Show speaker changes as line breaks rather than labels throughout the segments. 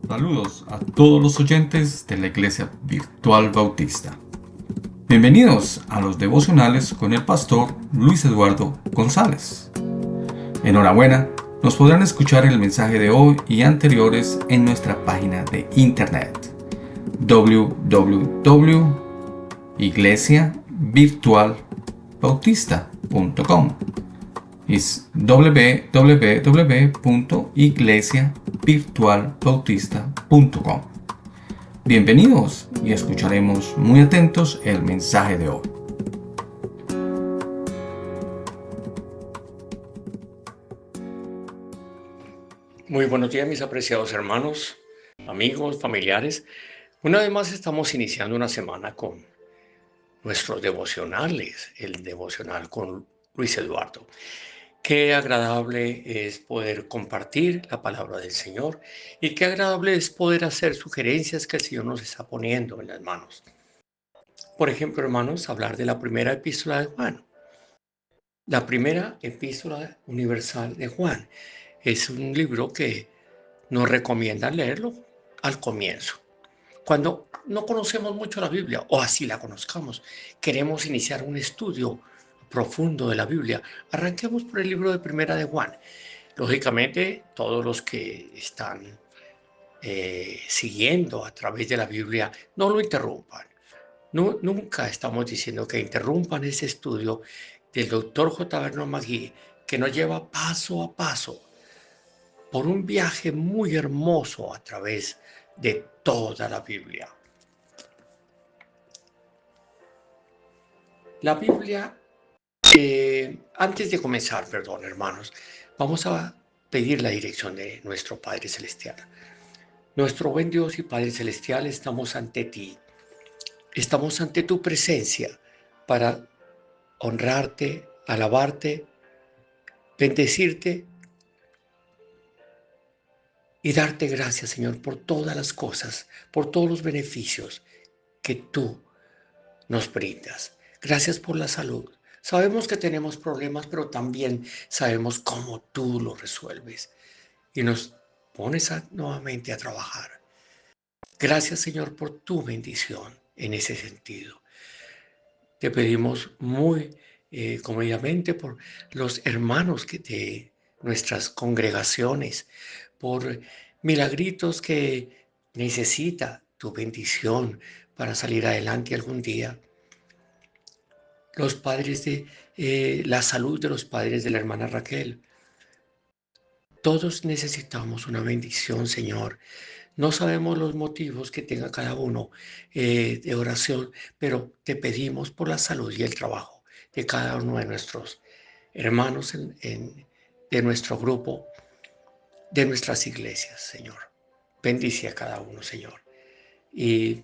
Saludos a todos los oyentes de la Iglesia Virtual Bautista. Bienvenidos a los devocionales con el pastor Luis Eduardo González. Enhorabuena, nos podrán escuchar el mensaje de hoy y anteriores en nuestra página de internet www.iglesiavirtualbautista.com. Es www.iglesiavirtualbautista.com. Bienvenidos y escucharemos muy atentos el mensaje de hoy.
Muy buenos días, mis apreciados hermanos, amigos, familiares. Una vez más estamos iniciando una semana con nuestros devocionales, el devocional con Luis Eduardo. Qué agradable es poder compartir la palabra del Señor y qué agradable es poder hacer sugerencias que el Señor nos está poniendo en las manos. Por ejemplo, hermanos, hablar de la primera epístola de Juan. La primera epístola universal de Juan es un libro que nos recomienda leerlo al comienzo. Cuando no conocemos mucho la Biblia, o así la conozcamos, queremos iniciar un estudio profundo de la Biblia, arranquemos por el libro de Primera de Juan. Lógicamente, todos los que están siguiendo a través de la Biblia, no lo interrumpan. No, nunca estamos diciendo que interrumpan ese estudio del doctor J. Vernon McGee, que nos lleva paso a paso por un viaje muy hermoso a través de toda la Biblia. La Biblia, antes de comenzar, perdón, hermanos, vamos a pedir la dirección de nuestro Padre Celestial. Nuestro buen Dios y Padre Celestial, estamos ante ti. Estamos ante tu presencia para honrarte, alabarte, bendecirte y darte gracias, Señor, por todas las cosas, por todos los beneficios que tú nos brindas. Gracias por la salud. Sabemos que tenemos problemas, pero también sabemos cómo tú los resuelves y nos pones nuevamente a trabajar. Gracias, Señor, por tu bendición en ese sentido. Te pedimos muy comedidamente por los hermanos de nuestras congregaciones, por milagritos que necesita tu bendición para salir adelante algún día. Los padres de la salud de los padres de la hermana Raquel. Todos necesitamos una bendición, Señor. No sabemos los motivos que tenga cada uno de oración, pero te pedimos por la salud y el trabajo de cada uno de nuestros hermanos de nuestro grupo, de nuestras iglesias, Señor. Bendice a cada uno, Señor. Y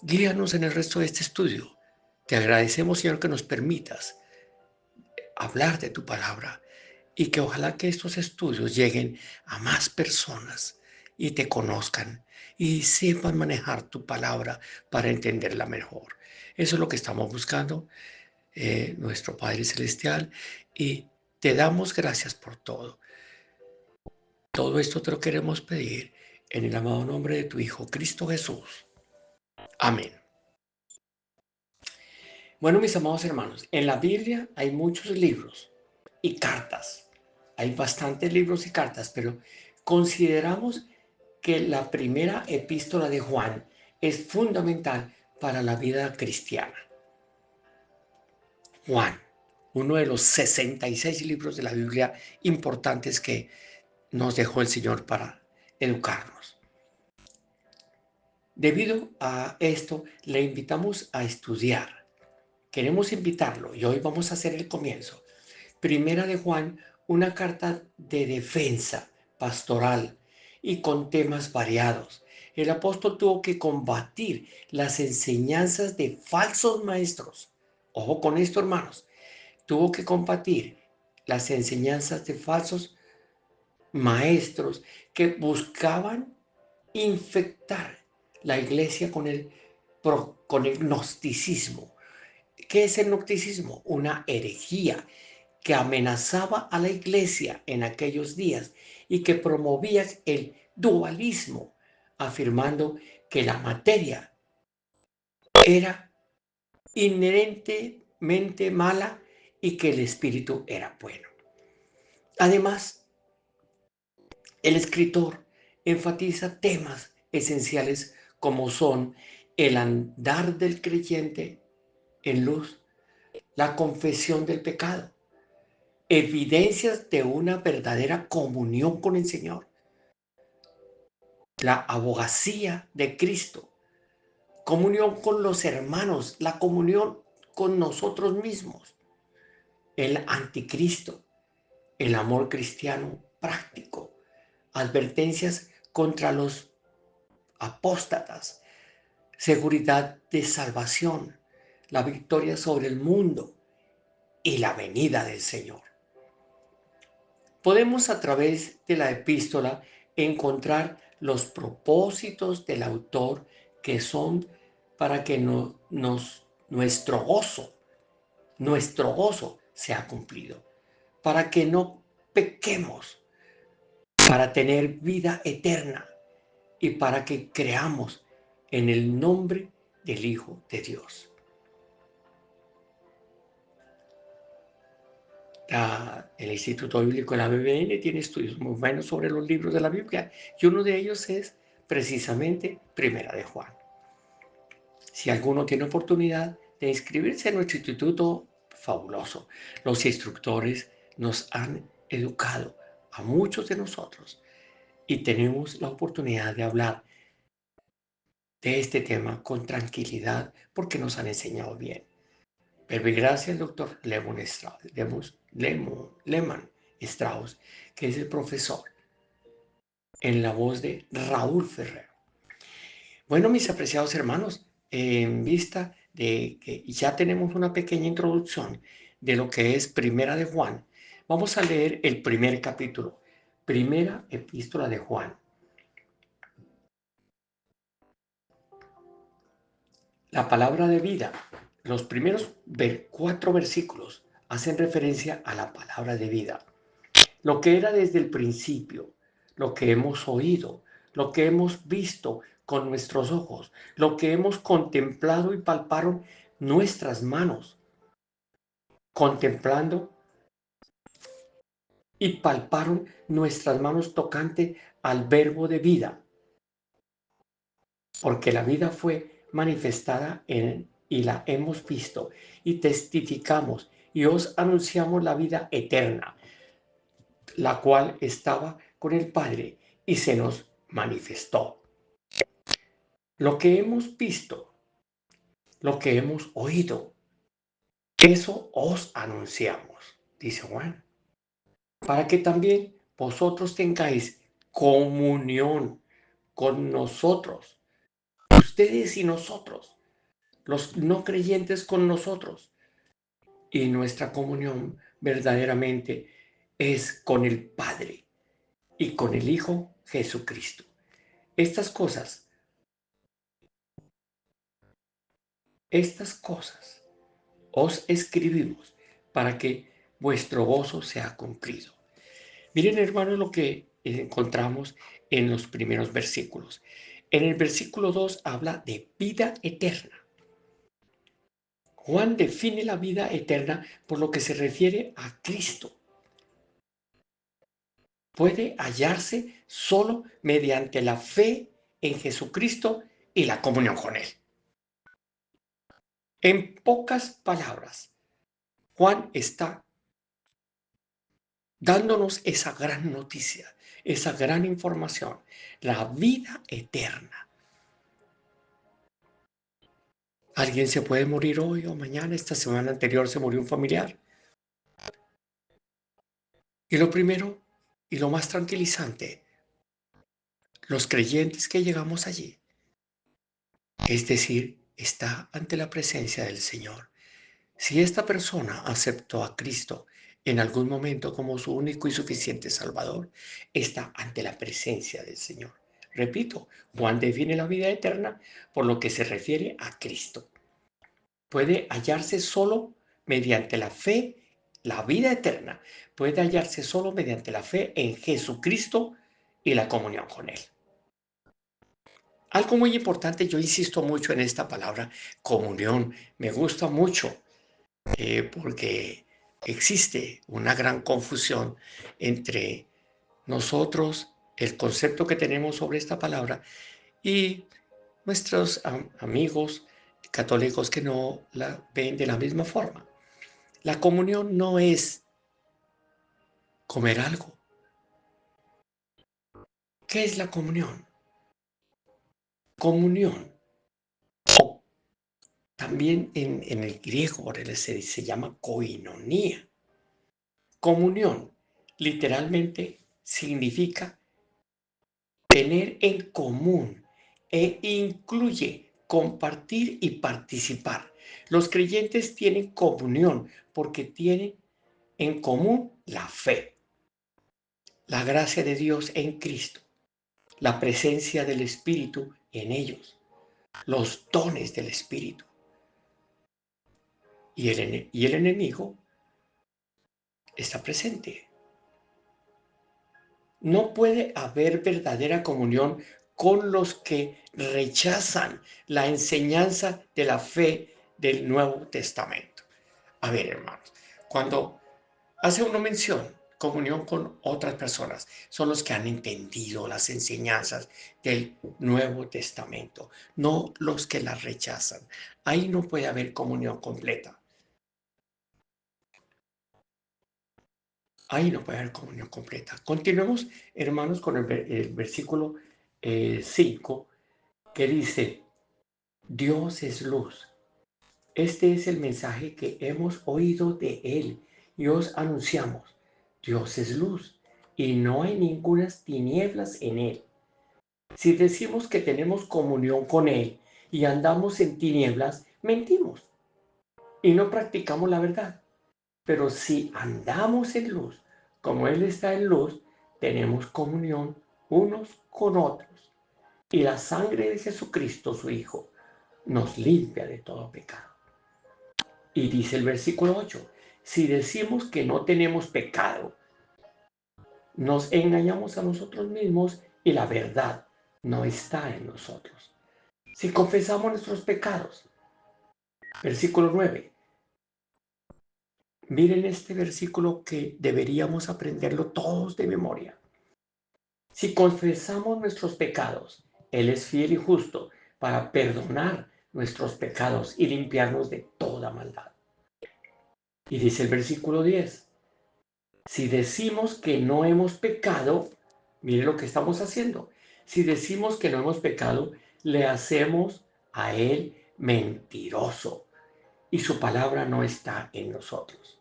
guíanos en el resto de este estudio. Te agradecemos, Señor, que nos permitas hablar de tu palabra y que ojalá que estos estudios lleguen a más personas y te conozcan y sepan manejar tu palabra para entenderla mejor. Eso es lo que estamos buscando, nuestro Padre Celestial, y te damos gracias por todo. Todo esto te lo queremos pedir en el amado nombre de tu Hijo, Cristo Jesús. Amén. Bueno, mis amados hermanos, en la Biblia hay muchos libros y cartas. Hay bastantes libros y cartas, pero consideramos que la primera epístola de Juan es fundamental para la vida cristiana. Juan, uno de los 66 libros de la Biblia importantes que nos dejó el Señor para educarnos. Debido a esto, le invitamos a estudiar. Queremos invitarlo y hoy vamos a hacer el comienzo. Primera de Juan, una carta de defensa pastoral y con temas variados. El apóstol tuvo que combatir las enseñanzas de falsos maestros. Ojo con esto, hermanos. Tuvo que combatir las enseñanzas de falsos maestros que buscaban infectar la iglesia con el gnosticismo. ¿Qué es el gnosticismo? Una herejía que amenazaba a la iglesia en aquellos días y que promovía el dualismo afirmando que la materia era inherentemente mala y que el espíritu era bueno. Además, el escritor enfatiza temas esenciales como son el andar del creyente en luz, la confesión del pecado, evidencias de una verdadera comunión con el Señor, la abogacía de Cristo, comunión con los hermanos, la comunión con nosotros mismos, el anticristo, el amor cristiano práctico, advertencias contra los apóstatas, seguridad de salvación, la victoria sobre el mundo y la venida del Señor. Podemos a través de la epístola encontrar los propósitos del autor que son para que nuestro gozo sea cumplido, para que no pequemos, para tener vida eterna y para que creamos en el nombre del Hijo de Dios. El Instituto Bíblico de la BBN tiene estudios muy buenos sobre los libros de la Biblia y uno de ellos es precisamente Primera de Juan. Si alguno tiene oportunidad de inscribirse en nuestro instituto, fabuloso. Los instructores nos han educado a muchos de nosotros y tenemos la oportunidad de hablar de este tema con tranquilidad porque nos han enseñado bien. Verbo gracias al doctor Lehman Strauss, que es el profesor, en la voz de Raúl Ferrer. Bueno, mis apreciados hermanos, en vista de que ya tenemos una pequeña introducción de lo que es Primera de Juan, vamos a leer el primer capítulo, Primera Epístola de Juan. La palabra de vida, los primeros 4 versículos hacen referencia a la palabra de vida. Lo que era desde el principio, lo que hemos oído, lo que hemos visto con nuestros ojos, lo que hemos contemplado y palparon nuestras manos, contemplando y palparon nuestras manos tocante al verbo de vida, porque la vida fue manifestada y la hemos visto y testificamos y os anunciamos la vida eterna, la cual estaba con el Padre y se nos manifestó. Lo que hemos visto, lo que hemos oído, eso os anunciamos, dice Juan, para que también vosotros tengáis comunión con nosotros, ustedes y nosotros, los no creyentes con nosotros. Y nuestra comunión verdaderamente es con el Padre y con el Hijo Jesucristo. Estas cosas os escribimos para que vuestro gozo sea cumplido. Miren, hermanos, lo que encontramos en los primeros versículos. En el versículo 2 habla de vida eterna. Juan define la vida eterna por lo que se refiere a Cristo. Puede hallarse solo mediante la fe en Jesucristo y la comunión con Él. En pocas palabras, Juan está dándonos esa gran noticia, esa gran información, la vida eterna. Alguien se puede morir hoy o mañana, esta semana anterior se murió un familiar. Y lo primero y lo más tranquilizante, los creyentes que llegamos allí, es decir, está ante la presencia del Señor. Si esta persona aceptó a Cristo en algún momento como su único y suficiente Salvador, está ante la presencia del Señor. Repito, Juan define la vida eterna por lo que se refiere a Cristo. Puede hallarse solo mediante la fe, la vida eterna puede hallarse solo mediante la fe en Jesucristo y la comunión con Él. Algo muy importante, yo insisto mucho en esta palabra comunión. Me gusta mucho porque existe una gran confusión entre nosotros, el concepto que tenemos sobre esta palabra y nuestros amigos católicos que no la ven de la misma forma. La comunión no es comer algo. ¿Qué es la comunión? Comunión, o también en el griego se llama koinonía. Comunión literalmente significa tener en común e incluye compartir y participar. Los creyentes tienen comunión porque tienen en común la fe, la gracia de Dios en Cristo, la presencia del Espíritu en ellos, los dones del Espíritu. Y el enemigo está presente. No puede haber verdadera comunión con los que rechazan la enseñanza de la fe del Nuevo Testamento. A ver, hermanos, cuando hace uno mención comunión con otras personas, son los que han entendido las enseñanzas del Nuevo Testamento, no los que las rechazan. Ahí no puede haber comunión completa. Ahí no puede haber comunión completa. Continuemos, hermanos, con el versículo 5, que dice, Dios es luz. Este es el mensaje que hemos oído de Él y os anunciamos. Dios es luz y no hay ninguna tinieblas en Él. Si decimos que tenemos comunión con Él y andamos en tinieblas, mentimos y no practicamos la verdad. Pero si andamos en luz, como Él está en luz, tenemos comunión unos con otros. Y la sangre de Jesucristo, su Hijo, nos limpia de todo pecado. Y dice el versículo 8, si decimos que no tenemos pecado, nos engañamos a nosotros mismos y la verdad no está en nosotros. Si confesamos nuestros pecados, versículo 9, miren este versículo que deberíamos aprenderlo todos de memoria. Si confesamos nuestros pecados, Él es fiel y justo para perdonar nuestros pecados y limpiarnos de toda maldad. Y dice el versículo 10, si decimos que no hemos pecado, mire lo que estamos haciendo. Si decimos que no hemos pecado, le hacemos a Él mentiroso y su palabra no está en nosotros.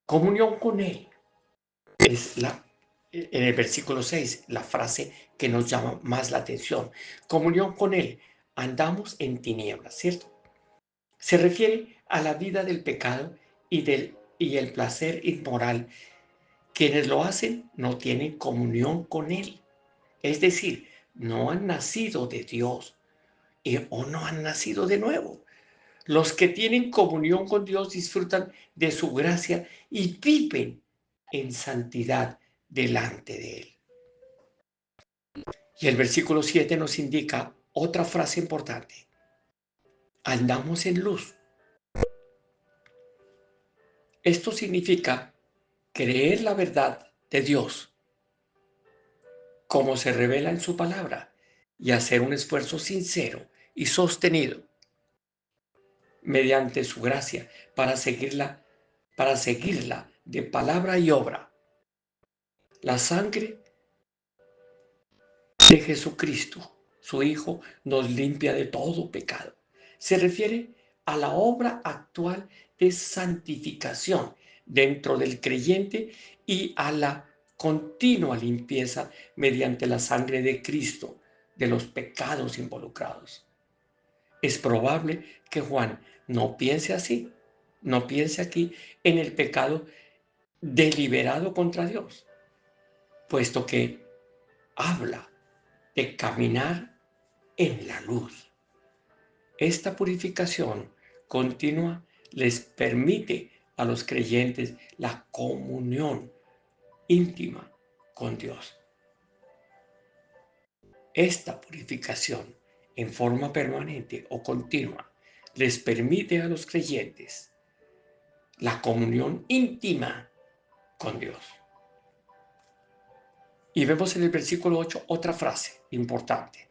Comunión con Él es en el versículo 6, la frase que nos llama más la atención. Comunión con Él. Andamos en tinieblas, ¿cierto? Se refiere a la vida del pecado y el placer inmoral. Quienes lo hacen no tienen comunión con Él. Es decir, no han nacido de Dios o no han nacido de nuevo. Los que tienen comunión con Dios disfrutan de su gracia y viven en santidad delante de Él. Y el versículo 7 nos indica otra frase importante. Andamos en luz. Esto significa creer la verdad de Dios como se revela en su palabra y hacer un esfuerzo sincero y sostenido mediante su gracia para seguirla de palabra y obra. La sangre de Jesucristo, su Hijo, nos limpia de todo pecado. Se refiere a la obra actual de santificación dentro del creyente y a la continua limpieza mediante la sangre de Cristo de los pecados involucrados. Es probable que Juan no piense así, no piense aquí en el pecado deliberado contra Dios, puesto que habla de caminar en la luz. Esta purificación continua les permite a los creyentes la comunión íntima con Dios. Esta purificación en forma permanente o continua les permite a los creyentes la comunión íntima con Dios. Y vemos en el versículo 8 otra frase importante.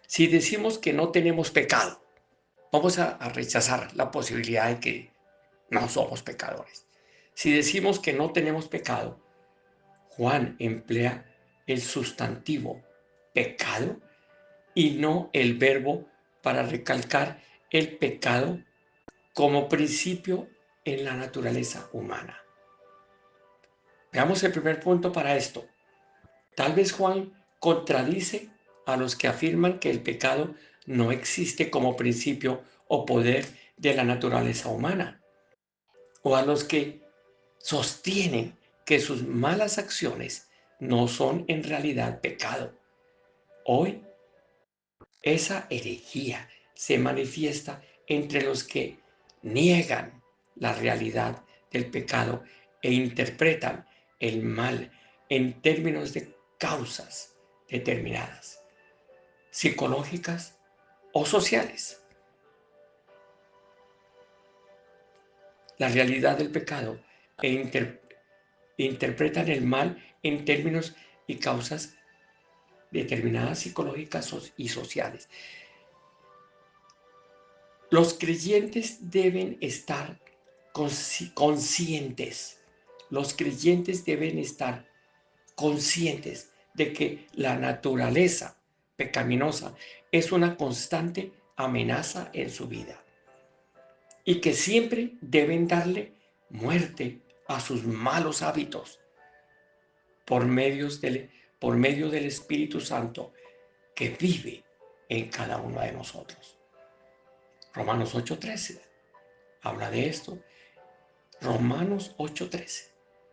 Si decimos que no tenemos pecado, vamos a rechazar la posibilidad de que no somos pecadores. Si decimos que no tenemos pecado, Juan emplea el sustantivo pecado y no el verbo para recalcar el pecado como principio en la naturaleza humana. Veamos el primer punto para esto. Tal vez Juan contradice a los que afirman que el pecado no existe como principio o poder de la naturaleza humana, o a los que sostienen que sus malas acciones no son en realidad pecado. Hoy, esa herejía se manifiesta entre los que niegan la realidad del pecado e interpretan el mal en términos de causas determinadas, psicológicas o sociales. La realidad del pecado e interpretan el mal en términos y causas determinadas psicológicas y sociales. Los creyentes deben estar conscientes. Los creyentes deben estar conscientes de que la naturaleza pecaminosa es una constante amenaza en su vida y que siempre deben darle muerte a sus malos hábitos por por medio del Espíritu Santo que vive en cada uno de nosotros. Romanos 8:13 habla de esto. Romanos 8:13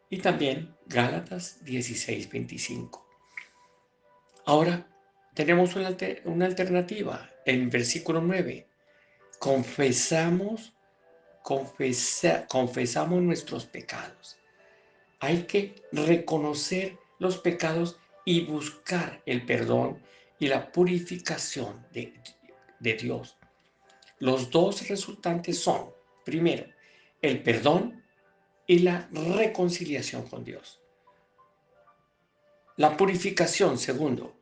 y también Gálatas 16:25. Ahora tenemos una alternativa en versículo 9. Confesamos nuestros pecados. Hay que reconocer los pecados y buscar el perdón y la purificación de Dios. Los dos resultantes son, primero, el perdón y la reconciliación con Dios. La purificación, segundo,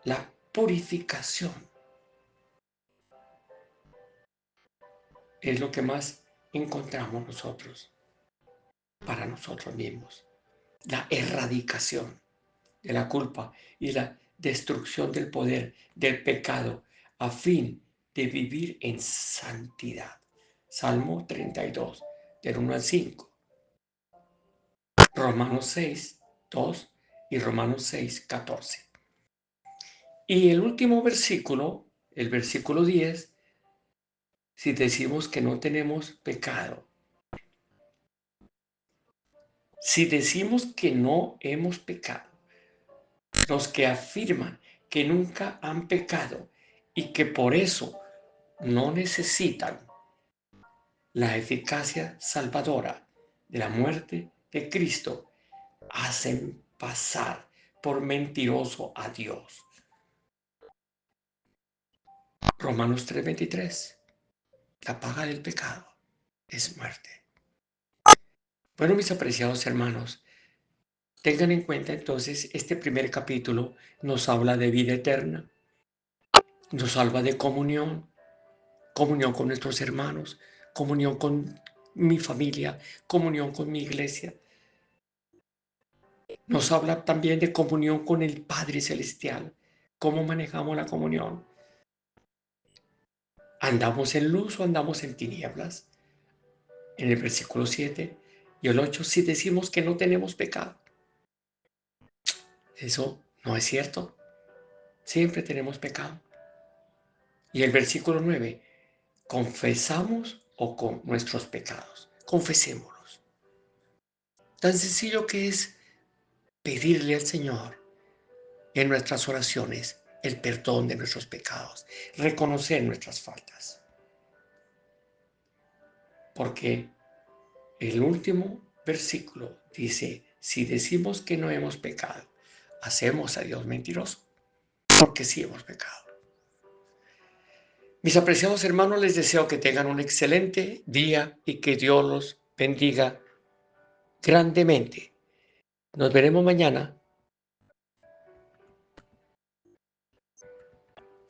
la purificación es lo que más encontramos nosotros para nosotros mismos. La erradicación de la culpa y la destrucción del poder del pecado a fin de vivir en santidad. Salmo 32, del 1 al 5. Romanos 6, 2 y Romanos 6, 14. Y el último versículo, el versículo 10, si decimos que no tenemos pecado, si decimos que no hemos pecado, los que afirman que nunca han pecado y que por eso no necesitan la eficacia salvadora de la muerte de Cristo, hacen pasar por mentiroso a Dios. Romanos 3:23. La paga del pecado es muerte. Bueno, mis apreciados hermanos, tengan en cuenta entonces este primer capítulo nos habla de vida eterna, nos habla de comunión, comunión con nuestros hermanos, comunión con mi familia, comunión con mi iglesia. Nos habla también de comunión con el Padre Celestial. ¿Cómo manejamos la comunión? ¿Andamos en luz o andamos en tinieblas? En el versículo 7 y el 8, si decimos que no tenemos pecado. Eso no es cierto. Siempre tenemos pecado. Y el versículo 9, confesamos o con nuestros pecados. Confesémoslos. Tan sencillo que es pedirle al Señor en nuestras oraciones el perdón de nuestros pecados, reconocer nuestras faltas. Porque el último versículo dice, si decimos que no hemos pecado, hacemos a Dios mentiroso porque sí hemos pecado. Mis apreciados hermanos, les deseo que tengan un excelente día y que Dios los bendiga grandemente. Nos veremos mañana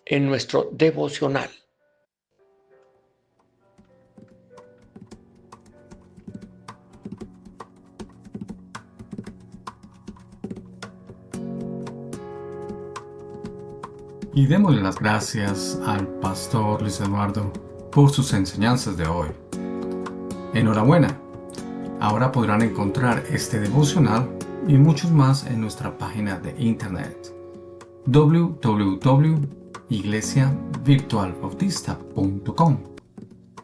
en nuestro devocional.
Y démosle las gracias al pastor Luis Eduardo por sus enseñanzas de hoy. Enhorabuena. Ahora podrán encontrar este devocional y muchos más en nuestra página de internet www.iglesiavirtualbautista.com.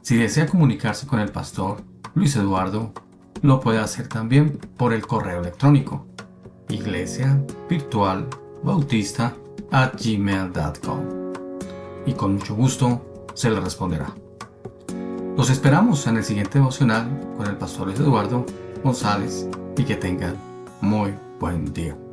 Si desea comunicarse con el pastor Luis Eduardo, lo puede hacer también por el correo electrónico iglesiavirtualbautista@gmail.com y con mucho gusto se le responderá. Los esperamos en el siguiente devocional con el pastor Luis Eduardo González y que tengan muy buen día.